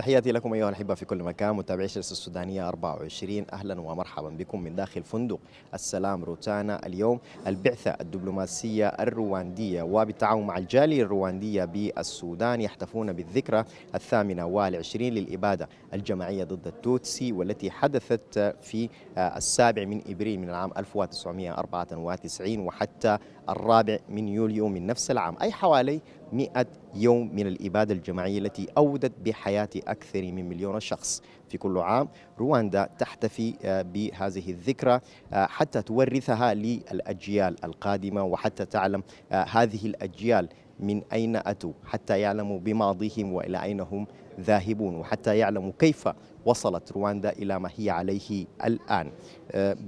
تحياتي لكم أيها الأحبة في كل مكان، متابعي شرس السودانية 24. أهلا ومرحبا بكم من داخل فندق السلام روتانا. اليوم البعثة الدبلوماسية الرواندية وبالتعاون مع الجالية الرواندية بالسودان يحتفون بالذكرى 28 للإبادة الجماعية ضد التوتسي، والتي حدثت في 7 من إبريل من العام 1994 وحتى 4 من يوليو من نفس العام، أي حوالي 100 يوم من الإبادة الجماعية التي أودت بحياة أكثر من مليون شخص. في كل عام رواندا تحتفي بهذه الذكرى حتى تورثها للأجيال القادمة، وحتى تعلم هذه الأجيال من أين أتوا، حتى يعلموا بماضيهم وإلى أين هم ذاهبون، وحتى يعلموا كيف وصلت رواندا إلى ما هي عليه الآن،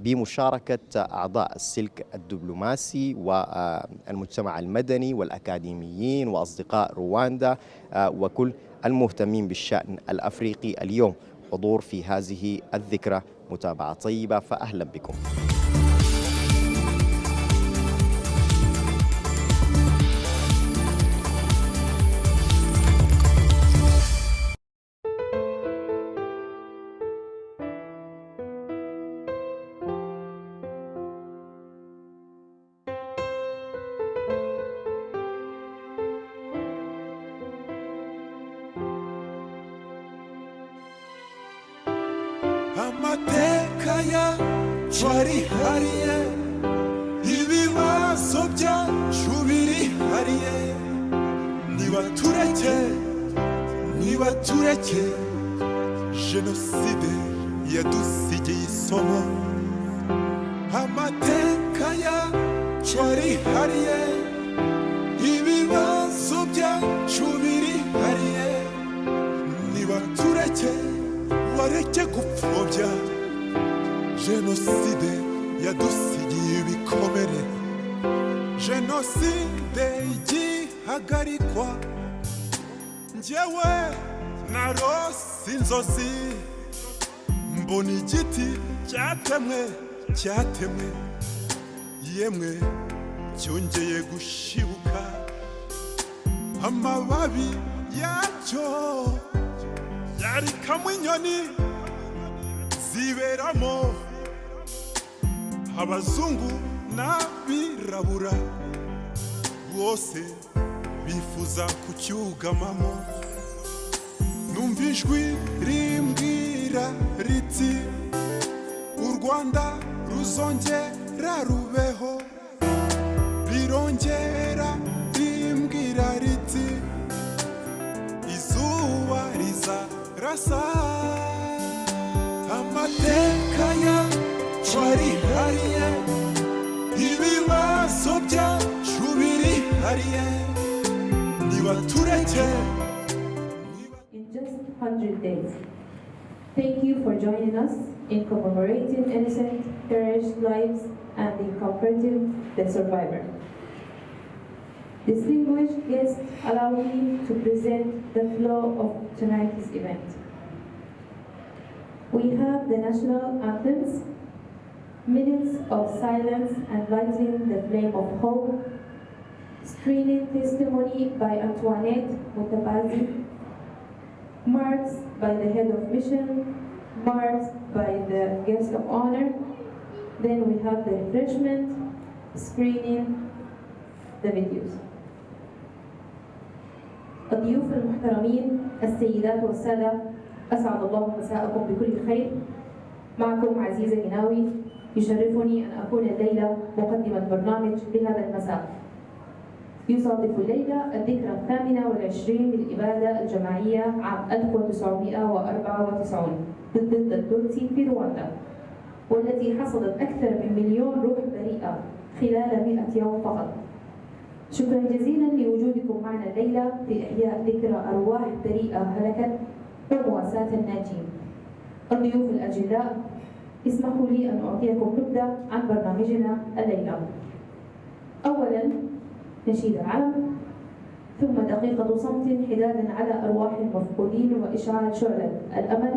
بمشاركة أعضاء السلك الدبلوماسي والمجتمع المدني والأكاديميين وأصدقاء رواندا وكل المهتمين بالشأن الأفريقي. اليوم حضور في هذه الذكرى متابعة طيبة، فأهلا بكم. amateka yacu arihariye, ibibazo byacu birihariye, nibatureke jenoside yadusigiye isomo. Amateka yacu arihariye, ibibazo byacu birihariye, nibatureke bareke gupfobya jenoside yadusigiye ibikomere. Jenoside igihagarikwa, njyewe narose inzozi, mbona igiti cyatemwe yemwe cyongeye gushibuka, amababi yacyo yarikamwe inyoni ziberamo, abazungu n'abirabura bose bifuza kucyugamamo. Numva ijwi rimbwira riti u Rwanda ruzongera rubeho, rirongera rimbwira riti izuba rizarasa. Amateka yacu arihariye, ibibazo byacu birihariye, nibatureke. In just 100 days, thank you for joining us in commemorating innocent, perished lives and in comforting the survivor. Distinguished guests, allow me to present the flow of tonight's event. We have the national anthems, minutes of silence and lighting the flame of hope, screening testimony by Antoinette Mutabazi, marks by the head of mission, marks by the guest of honor. Then we have the refreshment, screening the videos. الضيوف المحترمين، السيدات والسادة، أسعد الله مساءكم بكل خير. معكم عزيزة جناوي، يشرفني أن أكون الليلة مقدمة برنامج بهذا المساء. يصادف الليلة الذكرى 28 للإبادة الجماعية عام 1994 ضد التوتسي في رواندا، والتي حصدت أكثر من 1,000,000 روح بريئة خلال 100 يوم فقط. شكرا جزيلا لوجودكم معنا الليلة في إحياء ذكرى أرواح بريئة هلكت ومواساة الناجين. الضيوف الأجلاء، اسمحوا لي أن أعطيكم نبذة عن برنامجنا الليلة. أولا نشيد العلم، ثم دقيقة صمت حدادا على أرواح المفقودين وإشعال شعلة الأمل،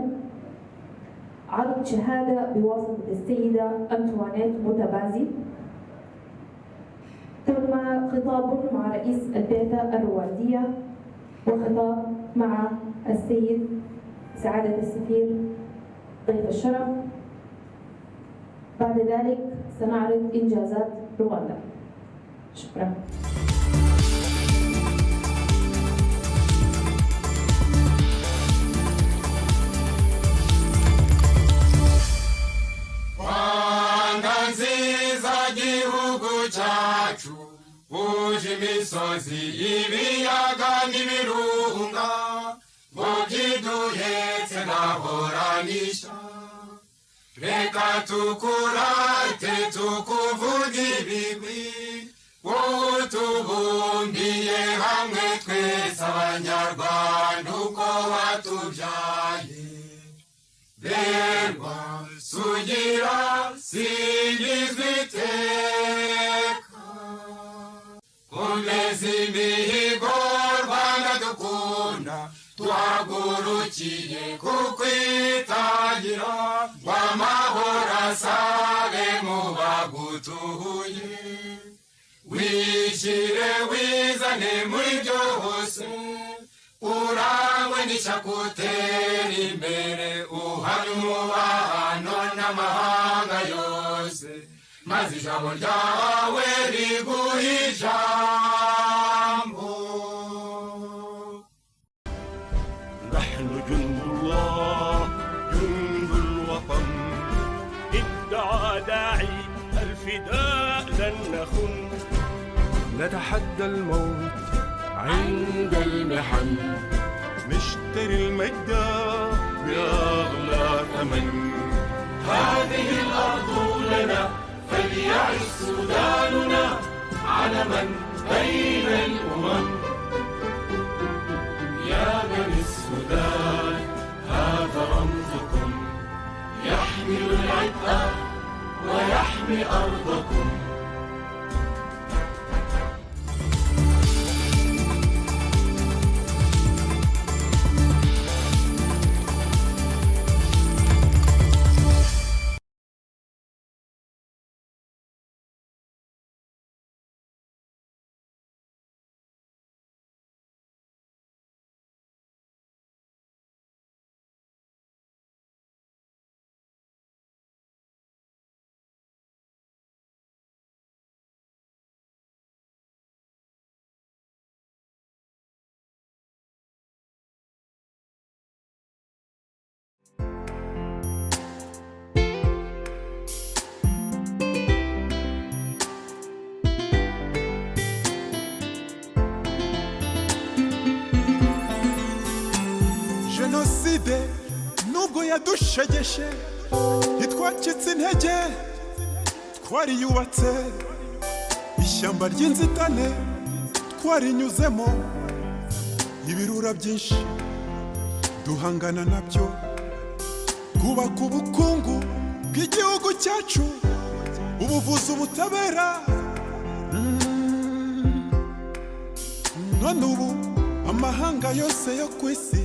عرض شهادة بواسطة السيدة أنطوانيت موتابازي، ثم خطاب مع رئيس البعثة الرواندية، وخطاب مع السيد سعادة السفير ضيف الشرف. بعد ذلك سنعرض إنجازات رواندا. شكرا. imisozi ibiyaga n'ibirunga ngo byiduhetse nahoranisha reka tukurate tukuvuge ibigwi wowe tubumbiye hamwe twese abanyarwanda uko watubyaye berwa sugira singizwa iteka komeza imihigo Rwanda dukunda tuhagurukiye kukwitangira ngo amahoro asabe mu bagutuye wishyire wizane muri byose urangwe n'ishyakutera imbere uhari umubano n'amahanga yose maze ijambo ryawe riguhe ijambo. نحن جند الله جند الوطن ادعى داعي الفداء لن نخن نتحدى الموت عند المحن نشتري المجد بأغلى ثمن هذه الأرض لنا فليعش سوداننا علما بين الأمم يا بني السودان هذا رمزكم يحمل العتق ويحمي أرضكم. Genocide nubwo yadushegeshe ntitwacitse intege twariyubatse ishyamba ry'inzitane twarinyuzemo ibirura byinshi duhangana nabyo kubaka ubukungu bw'igihugu cyacu ubuvuzi ubutabera none ubu amahanga yose yo ku isi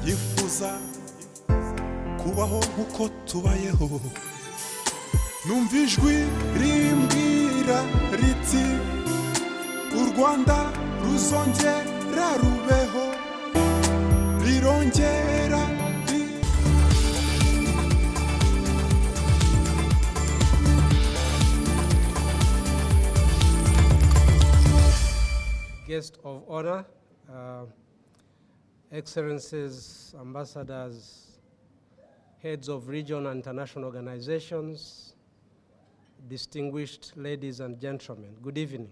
yifuza kubaho nk'uko tubayeho numva ijwi rimbwira riti u Rwanda ruzongera rubeho rirongera Guest of honor, Excellencies, Ambassadors, heads of regional and international organizations, distinguished ladies and gentlemen, good evening.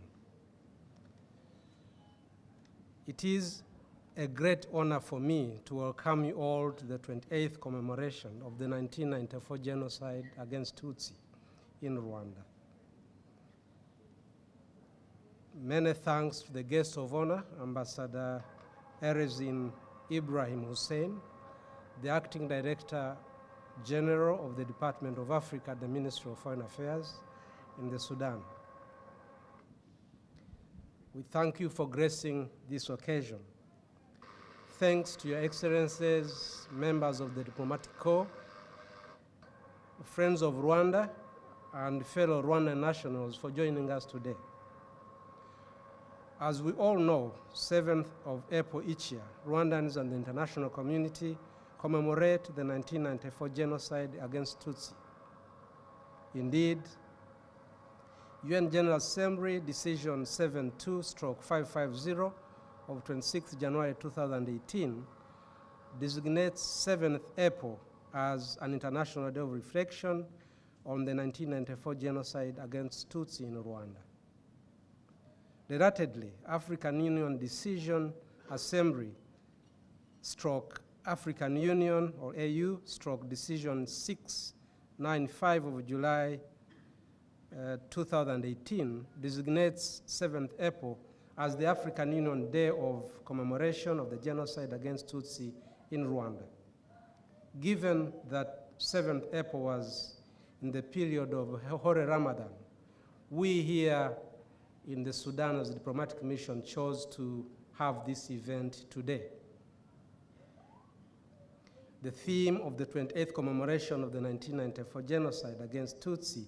It is a great honor for me to welcome you all to the 28th commemoration of the 1994 genocide against Tutsi in Rwanda. Many thanks to the guest of honor, Ambassador Erezin Ibrahim Hussein, the Acting Director General of the Department of Africa at the Ministry of Foreign Affairs in the Sudan. We thank you for gracing this occasion. Thanks to your excellencies, members of the diplomatic corps, friends of Rwanda, and fellow Rwandan nationals for joining us today. As we all know, 7th of April each year, Rwandans and the international community commemorate the 1994 genocide against Tutsi. Indeed, UN General Assembly Decision 72/550 of 26 January 2018 designates 7th April as an International Day of Reflection on the 1994 genocide against Tutsi in Rwanda. Relatedly, African Union Decision Assembly African Union or AU Decision 695 of July 2018 designates 7th April as the African Union Day of Commemoration of the Genocide against Tutsi in Rwanda. Given that 7th April was in the period of Holy Ramadan, we here in the Sudan as a diplomatic mission chose to have this event today. The theme of the 28th commemoration of the 1994 genocide against Tutsi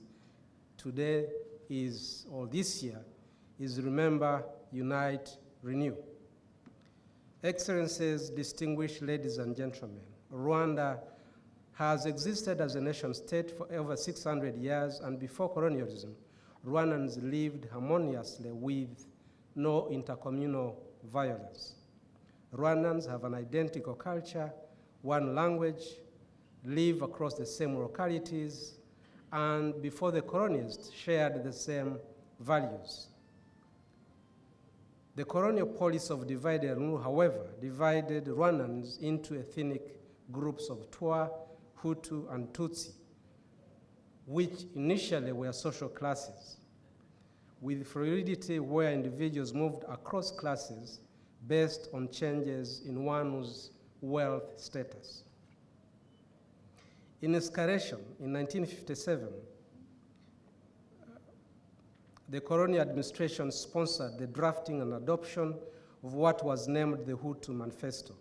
today is, or this year, is Remember, Unite, Renew. Excellencies, distinguished ladies and gentlemen, Rwanda has existed as a nation state for over 600 years, and before colonialism, Rwandans lived harmoniously with no intercommunal violence. Rwandans have an identical culture, one language, live across the same localities, and before the colonists shared the same values. The colonial policy of divide and rule, however, divided Rwandans into ethnic groups of Twa, Hutu, and Tutsi, which initially were social classes, with fluidity where individuals moved across classes based on changes in one's wealth status. In escalation, in 1957, the colonial administration sponsored the drafting and adoption of what was named the Hutu Manifesto.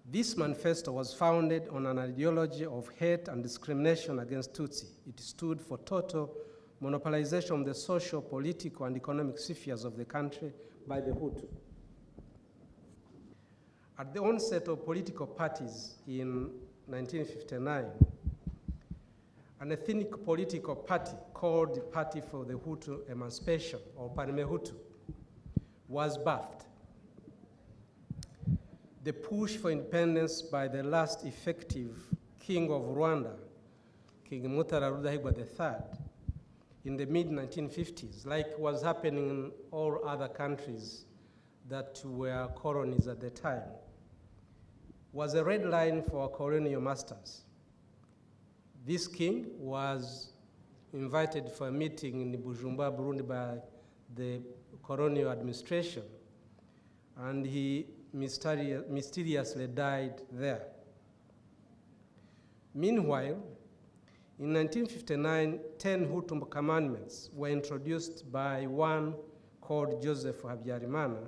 This manifesto was founded on an ideology of hate and discrimination against Tutsi. It stood for total monopolization of the social, political, and economic spheres of the country by the Hutu. At the onset of political parties in 1959, an ethnic political party called the Party for the Hutu Emancipation, or Parmehutu, was birthed. The push for independence by the last effective king of Rwanda, King Mutara Rudahigwa III, in the mid-1950s, like was happening in all other countries that were colonies at the time, was a red line for our colonial masters. This king was invited for a meeting in Bujumbura, Burundi by the colonial administration, and he mysteriously died there. Meanwhile, in 1959, 10 Hutu commandments were introduced by one called Joseph Habyarimana,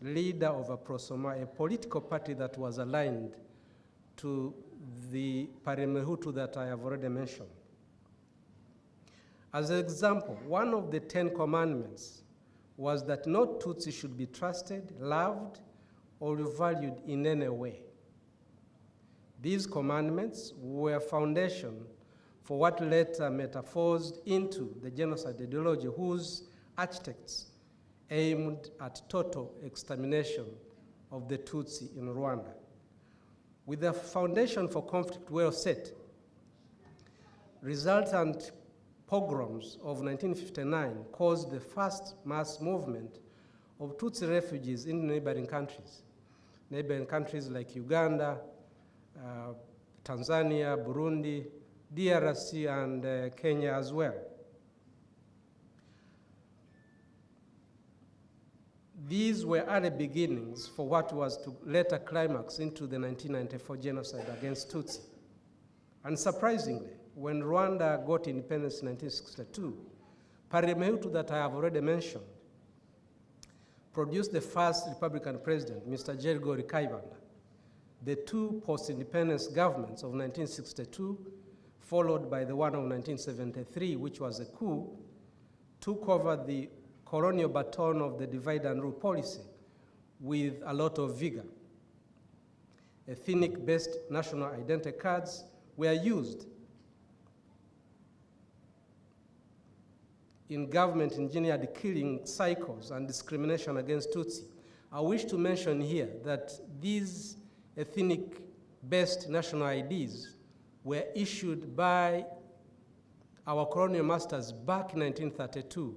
leader of a political party that was aligned to the Parmehutu that I have already mentioned. As an example, one of the 10 commandments was that no Tutsi should be trusted, loved, or valued in any way. These commandments were foundation for what later metamorphosed into the genocide ideology, whose architects aimed at total extermination of the Tutsi in Rwanda. With the foundation for conflict well set, resultant pogroms of 1959 caused the first mass movement of Tutsi refugees in neighboring countries like Uganda, Tanzania, Burundi, DRC, and Kenya as well. These were early beginnings for what was to later climax into the 1994 genocide against Tutsi. Unsurprisingly, when Rwanda got independence in 1962, Parmehutu that I have already mentioned produced the first Republican president, Mr. Gergori Kayibanda. The two post-independence governments of 1962, followed by the one of 1973, which was a coup, took over the colonial baton of the divide and rule policy with a lot of vigor. ethnic-based national identity cards were used in government-engineered killing cycles and discrimination against Tutsi. I wish to mention here that these ethnic-based national IDs were issued by our colonial masters back in 1932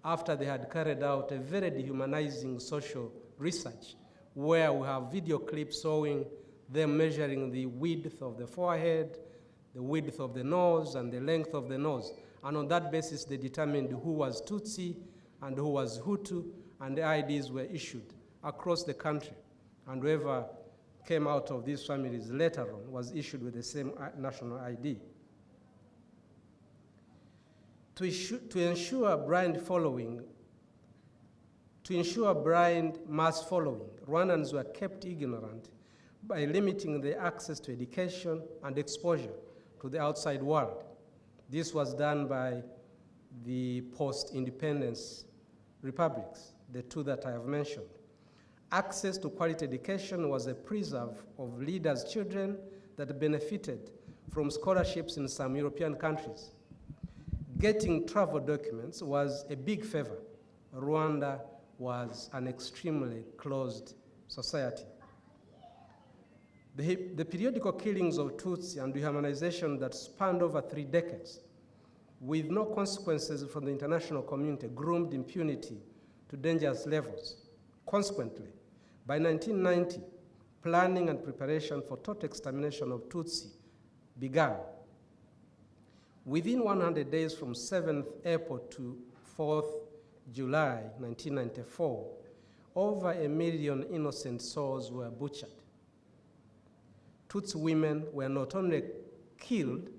after they had carried out a very dehumanizing social research where we have video clips showing them measuring the width of the forehead, the width of the nose, and the length of the nose. And on that basis, they determined who was Tutsi and who was Hutu, and the IDs were issued across the country. And whoever came out of these families later on was issued with the same national ID. To ensure blind mass following, Rwandans were kept ignorant by limiting their access to education and exposure to the outside world. This was done by the post-independence republics, the two that I have mentioned. Access to quality education was a preserve of leaders' children that benefited from scholarships in some European countries. Getting travel documents was a big favor. Rwanda was an extremely closed society. The periodical killings of Tutsi and dehumanization that spanned over 3 decades, with no consequences from the international community, groomed impunity to dangerous levels. Consequently, by 1990, planning and preparation for total extermination of Tutsi began. Within 100 days from 7th April to 4th July 1994, over 1 million innocent souls were butchered. Tutsi women were not only killed,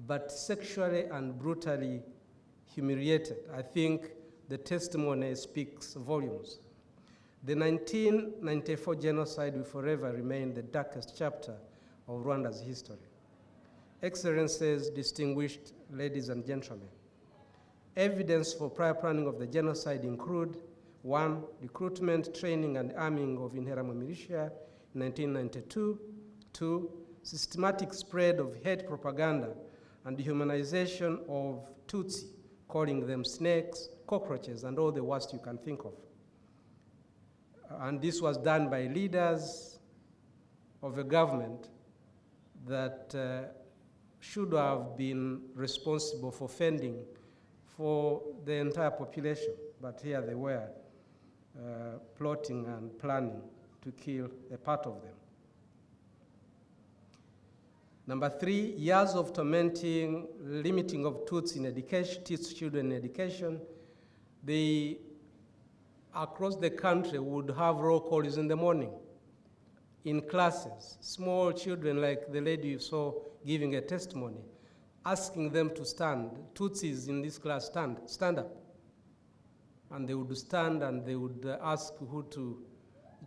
but sexually and brutally humiliated. I think the testimony speaks volumes. The 1994 genocide will forever remain the darkest chapter of Rwanda's history. Excellencies, distinguished ladies and gentlemen, evidence for prior planning of the genocide include: 1, recruitment, training, and arming of Interahamwe militia in 1992. 2, systematic spread of hate propaganda and dehumanization of Tutsi, calling them snakes, cockroaches, and all the worst you can think of. And this was done by leaders of a government that should have been responsible for fending for the entire population, but here they were plotting and planning to kill a part of them. Number 3, years of tormenting, limiting of Tutsi in education, teach children in education. They, across the country, would have roll calls in the morning, in classes, small children like the lady you saw giving a testimony, asking them to stand. Tutsis in this class, stand up. And they would stand and they would ask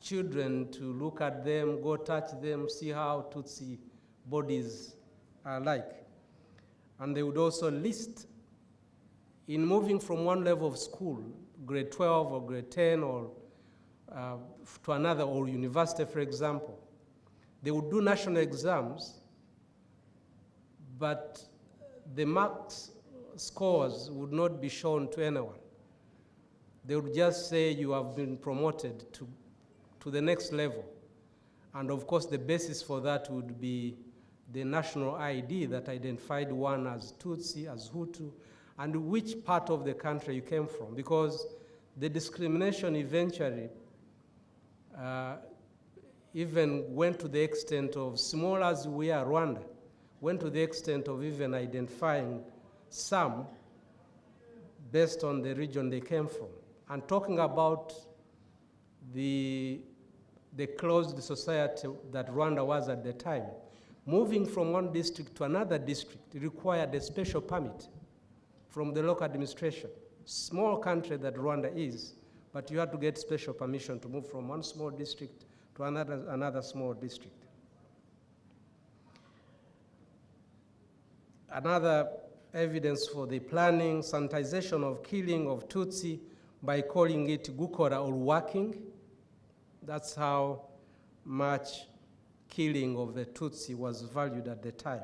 children to look at them, go touch them, see how Tutsi bodies are like. And they would also list, in moving from one level of school, grade 12 or grade 10 or to another, or university, for example, they would do national exams, but the marks scores would not be shown to anyone. They would just say you have been promoted to the next level. And of course, the basis for that would be the national ID that identified one as Tutsi, as Hutu, and which part of the country you came from. Because the discrimination eventually even went to the extent of, small as we are, Rwanda, went to the extent of even identifying some based on the region they came from. And talking about the closed society that Rwanda was at the time, moving from one district to another district required a special permit from the local administration. Small country that Rwanda is, but you had to get special permission to move from one small district to another small district. Another evidence for the planning, sanitization of killing of Tutsi by calling it gukora or working. That's how much killing of the Tutsi was valued at the time.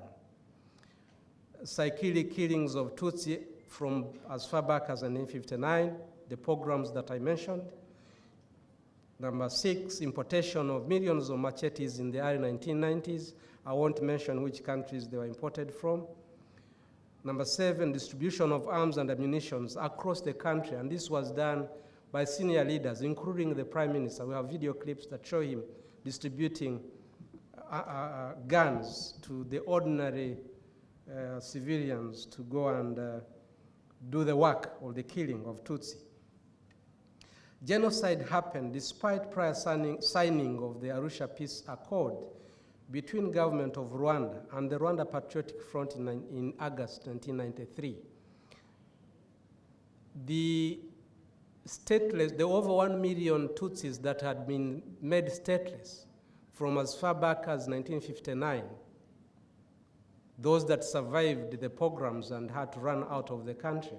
Cyclic killings of Tutsi from as far back as 1959, the pogroms that I mentioned. Number 6, importation of millions of machetes in the early 1990s. I won't mention which countries they were imported from. Number 7, distribution of arms and ammunition across the country, and this was done by senior leaders, including the Prime Minister. We have video clips that show him distributing guns to the ordinary civilians to go and do the work of the killing of Tutsi. Genocide happened despite prior signing of the Arusha Peace Accord between government of Rwanda and the Rwanda Patriotic Front in August 1993. The over 1 million Tutsis that had been made stateless from as far back as 1959, those that survived the pogroms and had to run out of the country,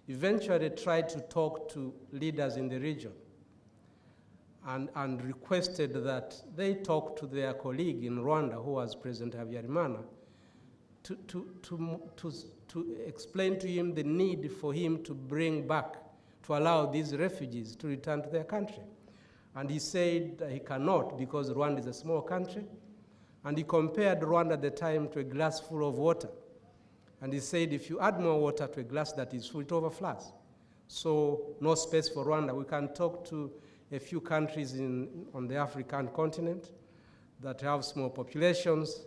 eventually tried to talk to leaders in the region and requested that they talk to their colleague in Rwanda, who was President Habyarimana, to explain to him the need for him to bring back, to allow these refugees to return to their country. And he said that he cannot because Rwanda is a small country. And he compared Rwanda at the time to a glass full of water. And he said, if you add more water to a glass that is full, it overflows. So no space for Rwanda. We can talk to a few countries on the African continent that have small populations,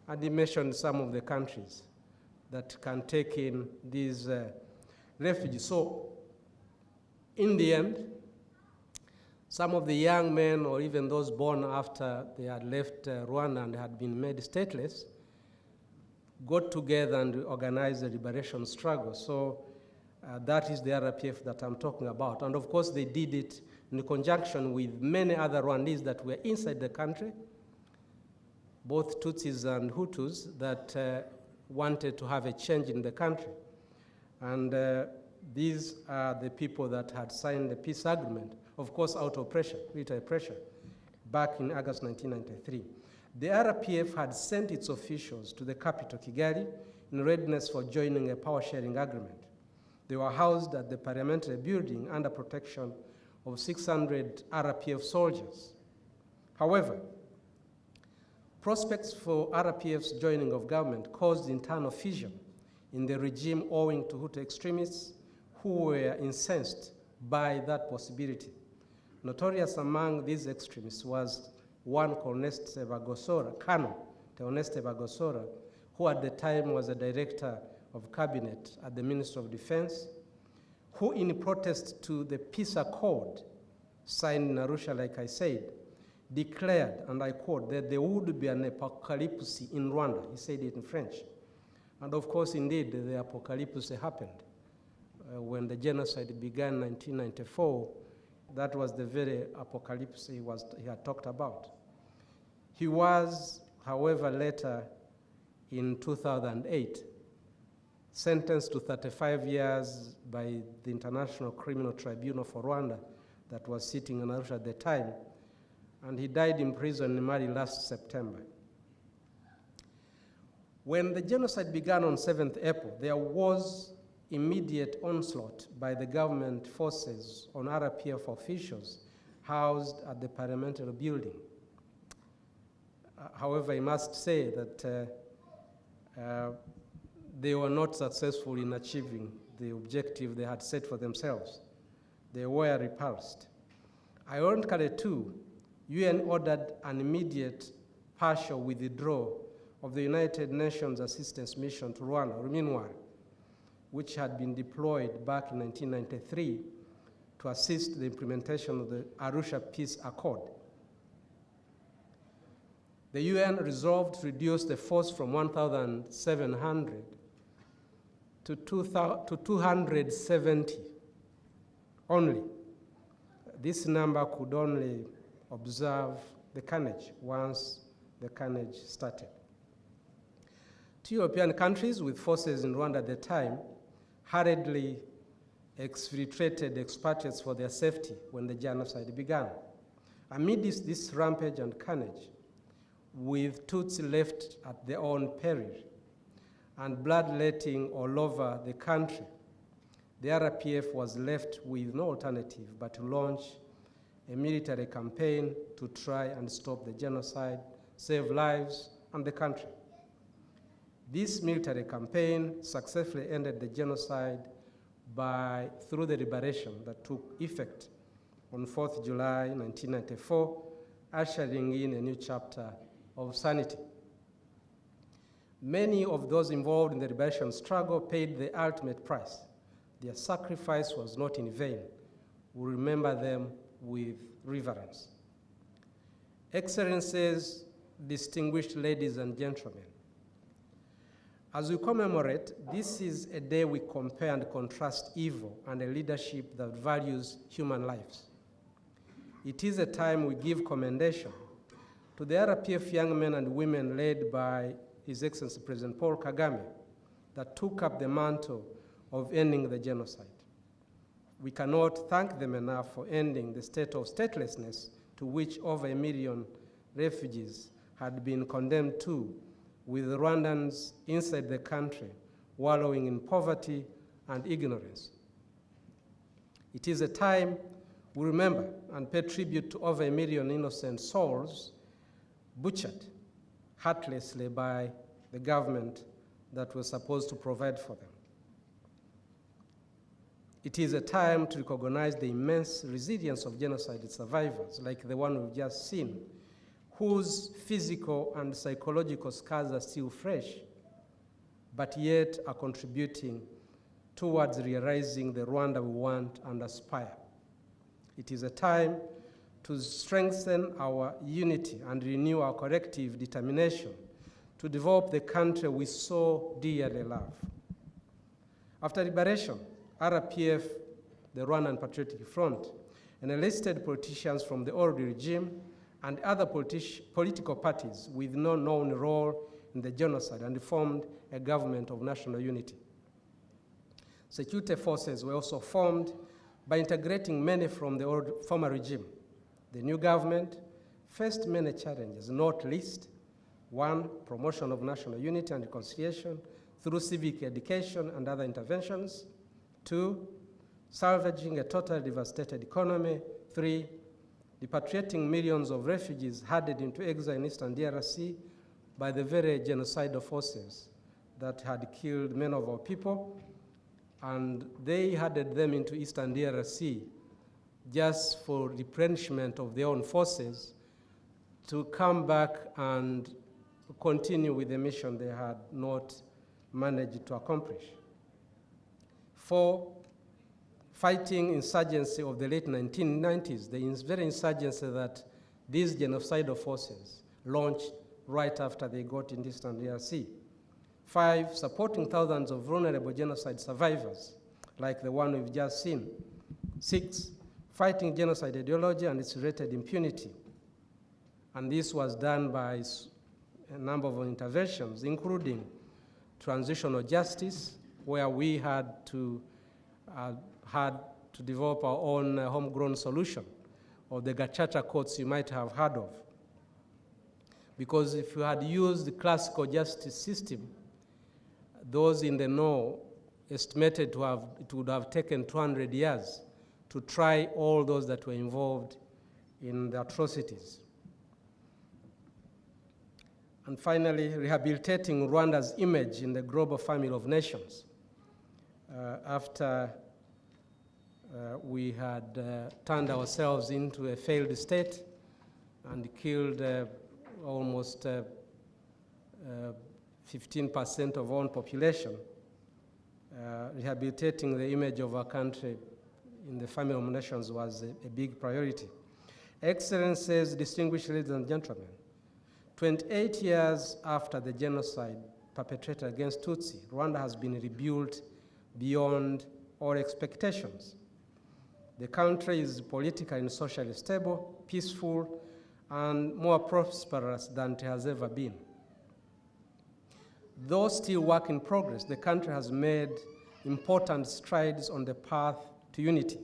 and he mentioned some of the countries that can take in these refugees. So in the end, some of the young men, or even those born after they had left Rwanda and had been made stateless, got together and organized a liberation struggle. So that is the RPF that I'm talking about. And of course, they did it in conjunction with many other Rwandese that were inside the country, both Tutsis and Hutus, that wanted to have a change in the country. And these are the people that had signed the peace agreement, of course, out of pressure, military pressure, back in August 1993. The RPF had sent its officials to the capital, Kigali, in readiness for joining a power-sharing agreement. They were housed at the parliamentary building under protection of 600 RPF soldiers. However, prospects for RPF's joining of government caused internal fission in the regime owing to Hutu extremists who were incensed by that possibility. Notorious among these extremists was one Colonel Theoneste Bagosora, who at the time was a director of cabinet at the Ministry of Defense, who in protest to the peace accord signed in Arusha, like I said, declared, and I quote, that there would be an apocalypse in Rwanda. He said it in French. And of course, indeed, the apocalypse happened. When the genocide began in 1994, that was the very apocalypse he had talked about. He was, however, later in 2008, sentenced to 35 years by the International Criminal Tribunal for Rwanda that was sitting in Arusha at the time, and he died in prison in Mali last September. When the genocide began on 7th April, there was immediate onslaught by the government forces on RPF officials housed at the parliamentary building. However, I must say that they were not successful in achieving the objective they had set for themselves. They were repulsed. Ironically, too, UN ordered an immediate partial withdrawal of the United Nations Assistance Mission to Rwanda, MINUAR, which had been deployed back in 1993 to assist the implementation of the Arusha Peace Accord. The UN resolved to reduce the force from 1,700 to 270 only. This number could only observe the carnage once the carnage started. Two European countries with forces in Rwanda at the time hurriedly exfiltrated expatriates for their safety when the genocide began. Amidst this rampage and carnage, with Tutsi left at their own peril and bloodletting all over the country, the RPF was left with no alternative but to launch a military campaign to try and stop the genocide, save lives and the country. This military campaign successfully ended the genocide through the liberation that took effect on 4th July 1994, ushering in a new chapter of sanity. Many of those involved in the liberation struggle paid the ultimate price. Their sacrifice was not in vain. We remember them with reverence. Excellencies, distinguished ladies and gentlemen, as we commemorate, this is a day we compare and contrast evil and a leadership that values human lives. It is a time we give commendation to the RPF young men and women led by His Excellency President Paul Kagame that took up the mantle of ending the genocide. We cannot thank them enough for ending the state of statelessness to which over 1 million refugees had been condemned to, with Rwandans inside the country wallowing in poverty and ignorance. It is a time we remember and pay tribute to over 1 million innocent souls butchered heartlessly by the government that was supposed to provide for them. It is a time to recognize the immense resilience of genocide survivors, like the one we've just seen, whose physical and psychological scars are still fresh, but yet are contributing towards realizing the Rwanda we want and aspire. It is a time to strengthen our unity and renew our collective determination to develop the country we so dearly love. After liberation, RPF, the Rwandan Patriotic Front, and enlisted politicians from the old regime and other political parties with no known role in the genocide and formed a government of national unity. Security forces were also formed by integrating many from the former regime. The new government faced many challenges, not least, one, promotion of national unity and reconciliation through civic education and other interventions. 2, salvaging a totally devastated economy. 3, repatriating millions of refugees headed into exile in Eastern DRC by the very genocidal forces that had killed many of our people, and they headed them into Eastern DRC just for replenishment of their own forces to come back and continue with the mission they had not managed to accomplish. 4, fighting insurgency of the late 1990s, the very insurgency that these genocidal forces launched right after they got in Eastern DRC. 5, supporting thousands of vulnerable genocide survivors, like the one we've just seen. 6, fighting genocide ideology and its related impunity. And this was done by a number of interventions, including transitional justice, where we had to develop our own homegrown solution, or the Gachacha courts you might have heard of. Because if you had used the classical justice system, those in the know estimated it would have taken 200 years to try all those that were involved in the atrocities. And finally, rehabilitating Rwanda's image in the global family of nations. After we had turned ourselves into a failed state and killed almost 15% of our own population, rehabilitating the image of our country in the family of nations was a big priority. Excellencies, distinguished ladies and gentlemen, 28 years after the genocide perpetrated against Tutsi, Rwanda has been rebuilt beyond all expectations. The country is politically and socially stable, peaceful, and more prosperous than it has ever been. Though still work in progress, the country has made important strides on the path to unity,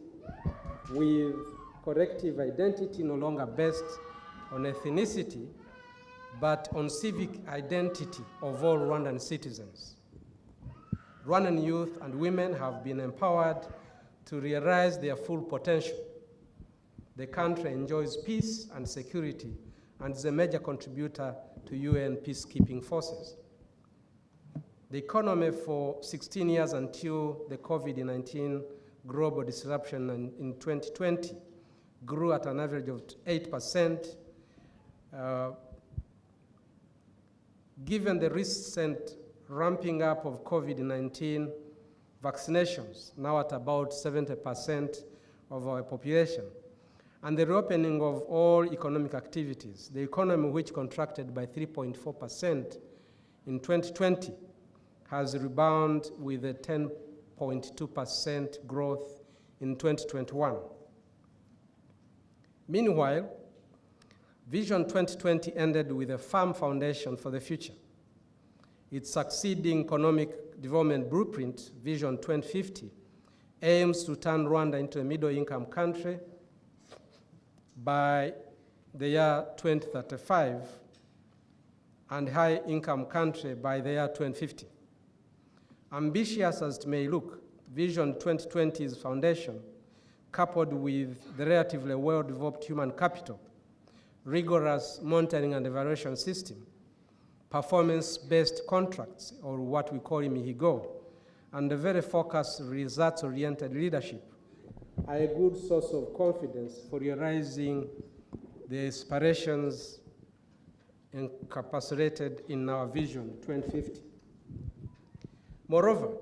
with collective identity no longer based on ethnicity, but on civic identity of all Rwandan citizens. Rwandan youth and women have been empowered to realize their full potential. The country enjoys peace and security and is a major contributor to UN peacekeeping forces. The economy for 16 years until the COVID-19 global disruption in 2020 grew at an average of 8%. Given the recent ramping up of COVID-19 vaccinations, now at about 70% of our population, and the reopening of all economic activities, the economy, which contracted by 3.4% in 2020, has rebounded with a 10.2% growth in 2021. Meanwhile, Vision 2020 ended with a firm foundation for the future. Its succeeding economic development blueprint, Vision 2050, aims to turn Rwanda into a middle-income country by the year 2035 and high-income country by the year 2050. Ambitious as it may look, Vision 2020's foundation, coupled with the relatively well-developed human capital, rigorous monitoring and evaluation system, performance-based contracts, or what we call imihigo, and a very focused, results-oriented leadership, are a good source of confidence for realizing the aspirations encapsulated in our Vision 2050. Moreover,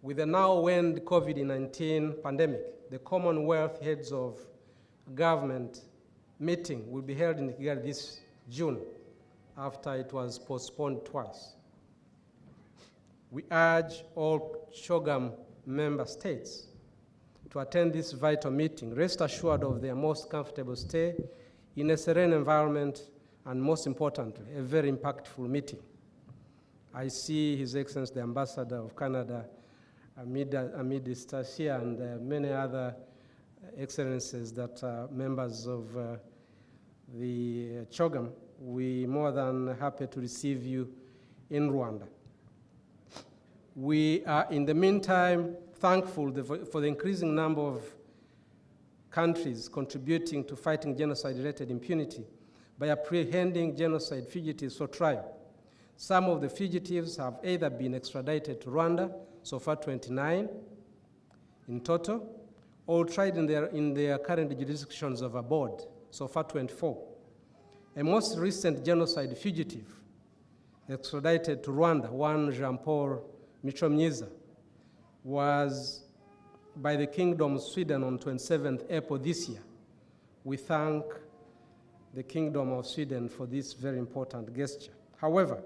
with the now-end COVID-19 pandemic, the Commonwealth Heads of Government meeting will be held in Kigali this June after it was postponed twice. We urge all CHOGM member states to attend this vital meeting, rest assured of their most comfortable stay in a serene environment, and most importantly, a very impactful meeting. I see His Excellency the Ambassador of Canada, Amid Stasia, and many other excellencies that are members of the CHOGM. We're more than happy to receive you in Rwanda. We are, in the meantime, thankful for the increasing number of countries contributing to fighting genocide-related impunity by apprehending genocide fugitives for trial. Some of the fugitives have either been extradited to Rwanda, so far 29 in total, or tried in their current jurisdictions of abroad, so far 24. A most recent genocide fugitive extradited to Rwanda, one Jean-Paul Michomyiza, was by the Kingdom of Sweden on 27th April this year. We thank the Kingdom of Sweden for this very important gesture. However,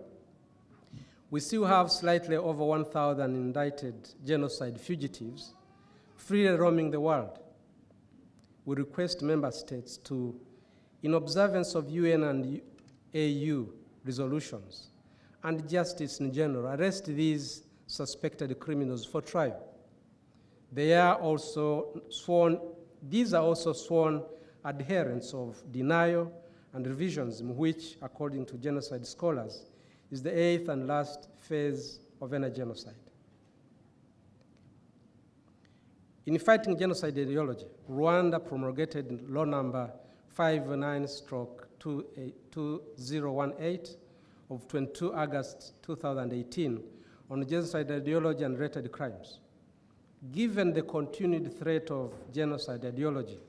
we still have slightly over 1,000 indicted genocide fugitives freely roaming the world. We request member states to, in observance of UN and AU resolutions and justice in general, arrest these suspected criminals for trial. These are also sworn adherents of denial and revisionism, which, according to genocide scholars, is the 8th and last phase of any genocide. In fighting genocide ideology, Rwanda promulgated law number 59/2018 of 22 August 2018 on genocide ideology and related crimes. Given the continued threat of genocide ideology,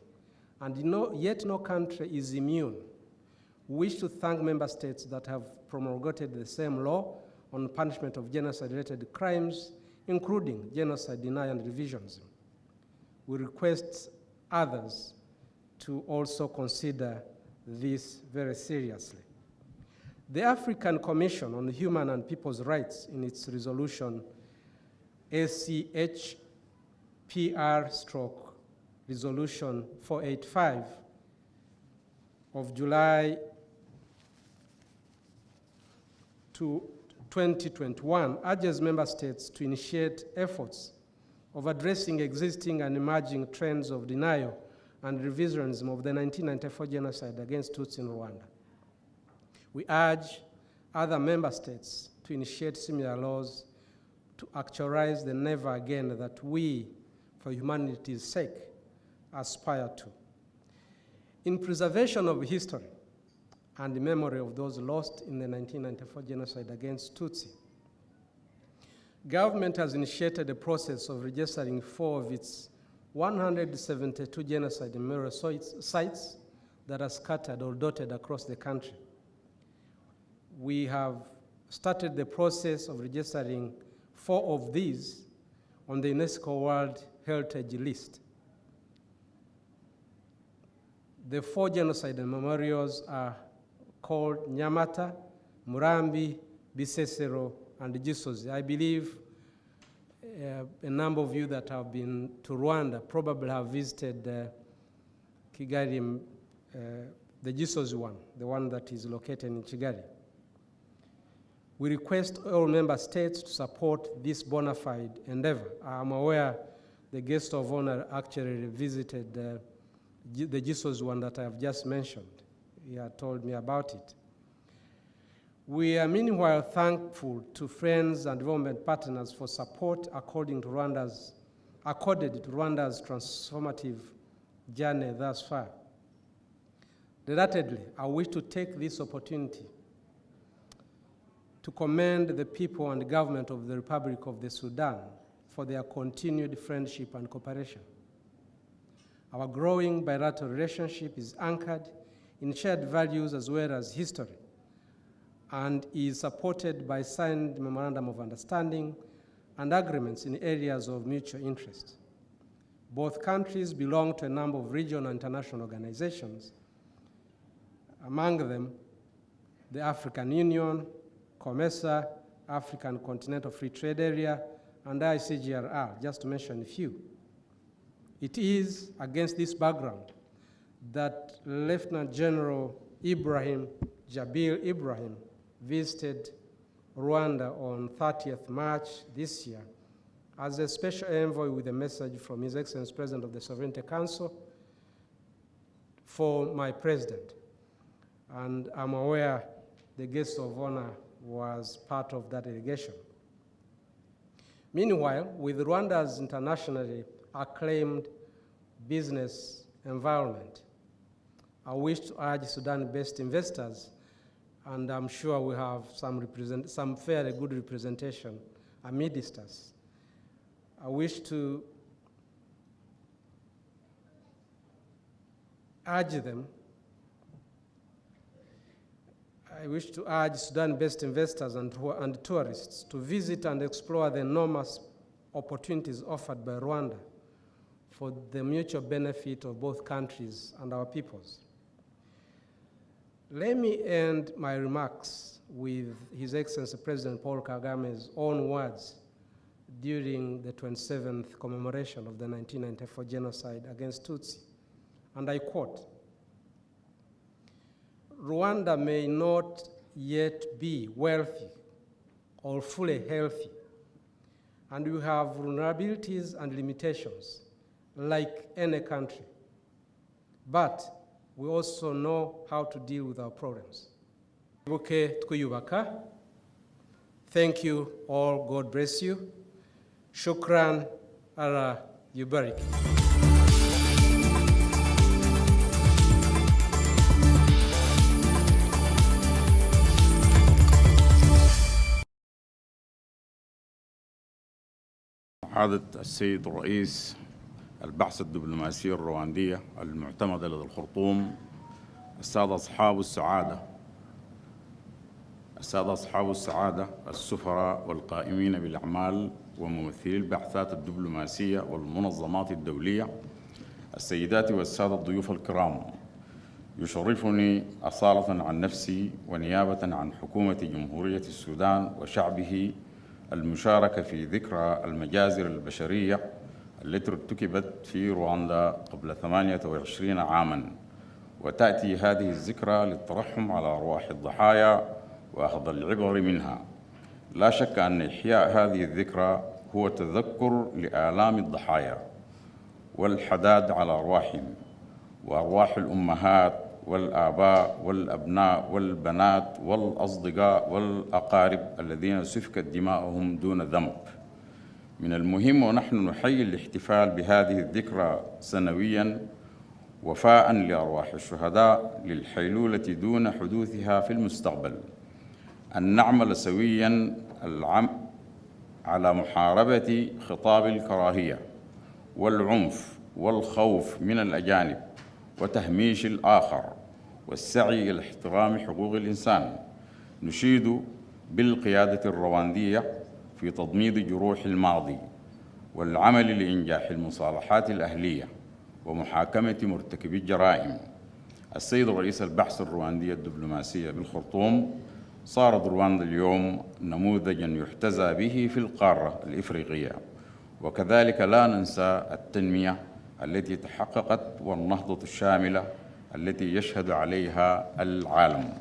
and yet no country is immune, we wish to thank member states that have promulgated the same law on punishment of genocide-related crimes, including genocide denial and revisionism. We request others to also consider this very seriously. The African Commission on Human and People's Rights, in its resolution ACHPR/Resolution 485 of July 2021, urges member states to initiate efforts of addressing existing and emerging trends of denial and revisionism of the 1994 genocide against Tutsi in Rwanda. We urge other member states to initiate similar laws to actualize the never again that we, for humanity's sake, aspire to. In preservation of history and the memory of those lost in the 1994 genocide against Tutsi, government has initiated a process of registering 4 of its 172 genocide memorial sites that are scattered or dotted across the country. We have started the process of registering 4 of these on the UNESCO World Heritage List. The 4 genocide memorials are called Nyamata, Murambi, Bisesero, and Gisozi. I believe a number of you that have been to Rwanda probably have visited Kigali, the Gisozi one, the one that is located in Kigali. We request all member states to support this bona fide endeavor. I'm aware the guest of honor actually visited the Gisozi one that I have just mentioned. He had told me about it. We are meanwhile thankful to friends and development partners for support accorded to Rwanda's transformative journey thus far. Relatedly, I wish to take this opportunity to commend the people and government of the Republic of the Sudan for their continued friendship and cooperation. Our growing bilateral relationship is anchored in shared values as well as history, and is supported by signed memorandum of understanding and agreements in areas of mutual interest. Both countries belong to a number of regional and international organizations, among them the African Union, COMESA, African Continental Free Trade Area, and ICGLR, just to mention a few. It is against this background that Lieutenant General Jabil Ibrahim visited Rwanda on 30th March this year as a special envoy with a message from His Excellency President of the Sovereignty Council for my president. And I'm aware the guest of honor was part of that delegation. Meanwhile, with Rwanda's internationally acclaimed business environment, I wish to urge Sudan-based investors, and I'm sure we have some fairly good representation amidst us. I wish to urge Sudan-based investors and tourists to visit and explore the enormous opportunities offered by Rwanda for the mutual benefit of both countries and our peoples. Let me end my remarks with His Excellency President Paul Kagame's own words during the 27th commemoration of the 1994 genocide against Tutsi. And I quote, "Rwanda may not yet be wealthy or fully healthy, and we have vulnerabilities and limitations like any country, but we also know how to deal with our problems." Thank you all, God bless you. Shukran, Allah yubarik. عادة السيد الرئيس البعثة الدبلوماسية الرواندية المعتمدة لدى الخرطوم، السادة أصحاب السعادة السفراء والقائمين بالأعمال وممثلي البعثات الدبلوماسية والمنظمات الدولية، السيدات والسادة الضيوف الكرام، يشرفني أصالة عن نفسي ونيابة عن حكومة جمهورية السودان وشعبه المشاركة في ذكرى المجازر البشرية التي ارتكبت في رواندا قبل 28 عاماً. وتأتي هذه الذكرى للترحم على أرواح الضحايا وأخذ العبر منها. لا شك أن إحياء هذه الذكرى هو تذكر لآلام الضحايا والحداد على أرواحهم وأرواح الأمهات والآباء والأبناء والبنات والأصدقاء والأقارب الذين سفكت دماؤهم دون ذنب. من المهم ونحن نحيي الاحتفال بهذه الذكرى سنوياً وفاءً لأرواح الشهداء للحيلولة دون حدوثها في المستقبل، أن نعمل سوياً على محاربة خطاب الكراهية والعنف والخوف من الأجانب وتهميش الآخر والسعي إلى احترام حقوق الإنسان. نشيد بالقيادة الرواندية في تضميد جروح الماضي والعمل لإنجاح المصالحات الأهلية ومحاكمة مرتكبي الجرائم. السيد رئيس البحث الرواندية الدبلوماسية بالخرطوم، صارت رواندا اليوم نموذجاً يحتذى به في القارة الإفريقية، وكذلك لا ننسى التنمية التي تحققت والنهضة الشاملة التي يشهد عليها العالم.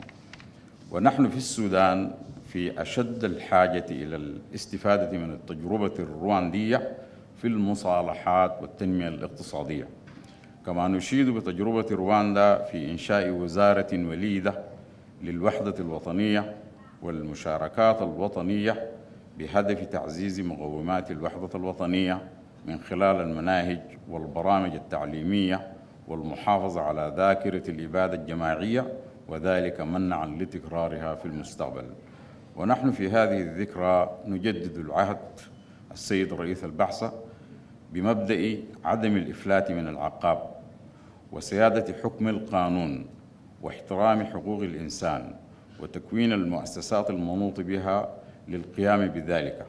ونحن في السودان في أشد الحاجة إلى الاستفادة من التجربة الرواندية في المصالحات والتنمية الاقتصادية. كما نشيد بتجربة رواندا في إنشاء وزارة وليدة للوحدة الوطنية والمشاركات الوطنية بهدف تعزيز مقومات الوحدة الوطنية من خلال المناهج والبرامج التعليمية والمحافظة على ذاكرة الإبادة الجماعية، وذلك منعاً لتكرارها في المستقبل. ونحن في هذه الذكرى نجدد العهد السيد رئيس البعثة بمبدأ عدم الإفلات من العقاب وسيادة حكم القانون واحترام حقوق الإنسان وتكوين المؤسسات المنوط بها للقيام بذلك،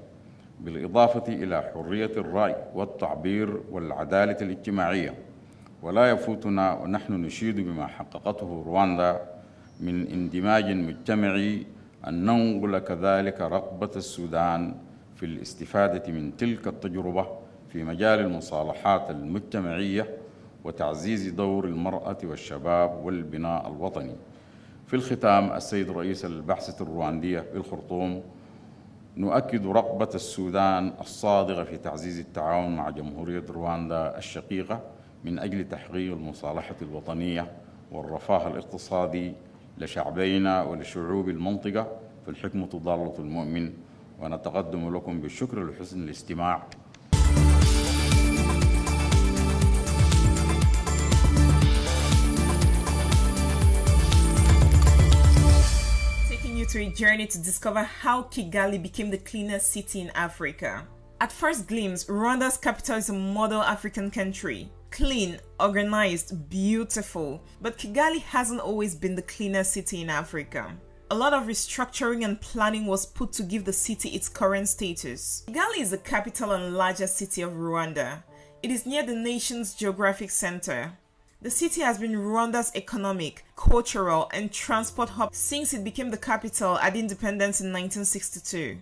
بالإضافة إلى حرية الرأي والتعبير والعدالة الاجتماعية. ولا يفوتنا ونحن نشيد بما حققته رواندا من اندماج مجتمعي أن ننقل كذلك رغبة السودان في الاستفادة من تلك التجربة في مجال المصالحات المجتمعية وتعزيز دور المرأة والشباب والبناء الوطني. في الختام، السيد رئيس البعثة الرواندية بالخرطوم، نؤكد رغبة السودان الصادقة في تعزيز التعاون مع جمهورية رواندا الشقيقة من أجل تحقيق المصالحة الوطنية والرفاه الاقتصادي لشعبينا ولشعوب المنطقة، فالحكمة ضالة المؤمن. ونتقدم لكم بالشكر لحسن الاستماع. To a journey to discover how Kigali became the cleanest city in Africa. At first glimpse, Rwanda's capital is a model African country. Clean, organized, beautiful. But Kigali hasn't always been the cleanest city in Africa. A lot of restructuring and planning was put to give the city its current status. Kigali is the capital and largest city of Rwanda. It is near the nation's geographic center. The city has been Rwanda's economic, cultural, and transport hub since it became the capital at independence in 1962.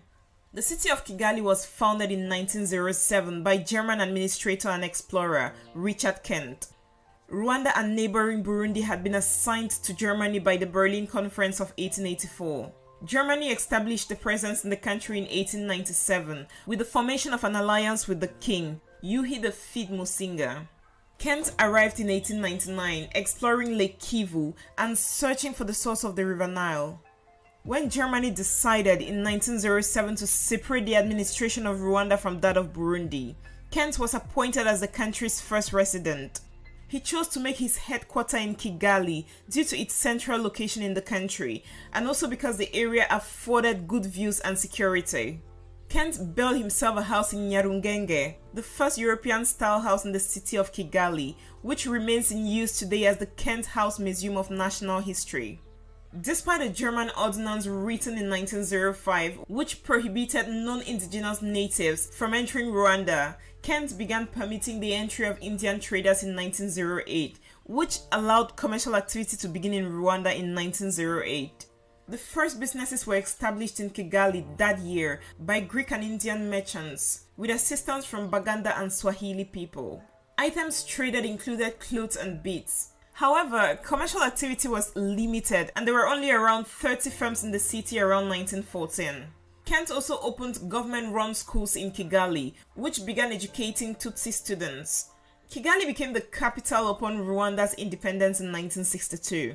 The city of Kigali was founded in 1907 by German administrator and explorer Richard Kent. Rwanda and neighboring Burundi had been assigned to Germany by the Berlin Conference of 1884. Germany established a presence in the country in 1897 with the formation of an alliance with the king, Yuhi the Fig Musinga. Kent arrived in 1899, exploring Lake Kivu and searching for the source of the River Nile. When Germany decided in 1907 to separate the administration of Rwanda from that of Burundi, Kent was appointed as the country's first resident. He chose to make his headquarters in Kigali due to its central location in the country, and also because the area afforded good views and security. Kent built himself a house in Nyarungenge, the first European-style house in the city of Kigali, which remains in use today as the Kent House Museum of National History. Despite a German ordinance written in 1905, which prohibited non-indigenous natives from entering Rwanda, Kent began permitting the entry of Indian traders in 1908, which allowed commercial activity to begin in Rwanda in 1908. The first businesses were established in Kigali that year by Greek and Indian merchants, with assistance from Baganda and Swahili people. Items traded included clothes and beads. However, commercial activity was limited and there were only around 30 firms in the city around 1914. Kent also opened government-run schools in Kigali, which began educating Tutsi students. Kigali became the capital upon Rwanda's independence in 1962.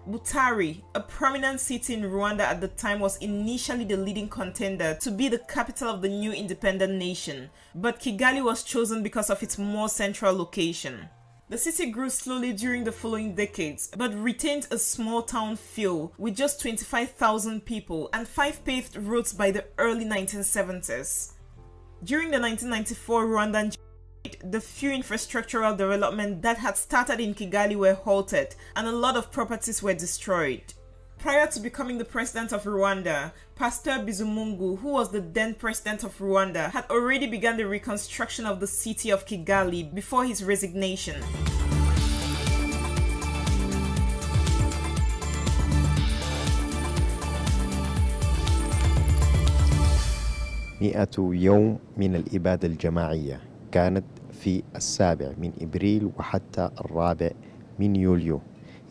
Butare, a prominent city in Rwanda at the time, was initially the leading contender to be the capital of the new independent nation, but Kigali was chosen because of its more central location. The city grew slowly during the following decades, but retained a small town feel with just 25,000 people and 5 paved roads by the early 1970s. During the 1994 Rwandan the few infrastructural development that had started in Kigali were halted and a lot of properties were destroyed. Prior to becoming the president of Rwanda, Pastor Bizimungu, who was the then president of Rwanda, had already begun the reconstruction of the city of Kigali before his resignation. مئة يوم من الإبادة الجماعية كانت في 7 أبريل وحتى 4 يوليو.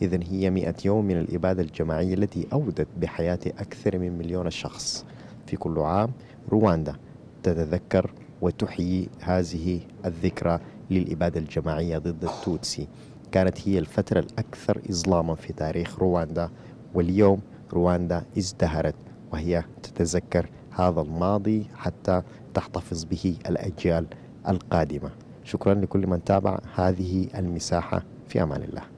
إذن هي 100 يوم من الإبادة الجماعية التي أودت بحياة أكثر من 1,000,000 شخص. في كل عام رواندا تتذكر وتحيي هذه الذكرى للإبادة الجماعية ضد التوتسي. كانت هي الفترة الأكثر إظلاما في تاريخ رواندا، واليوم رواندا ازدهرت وهي تتذكر هذا الماضي حتى تحتفظ به الأجيال القادمة. شكرا لكل من تابع هذه المساحة، في أمان الله.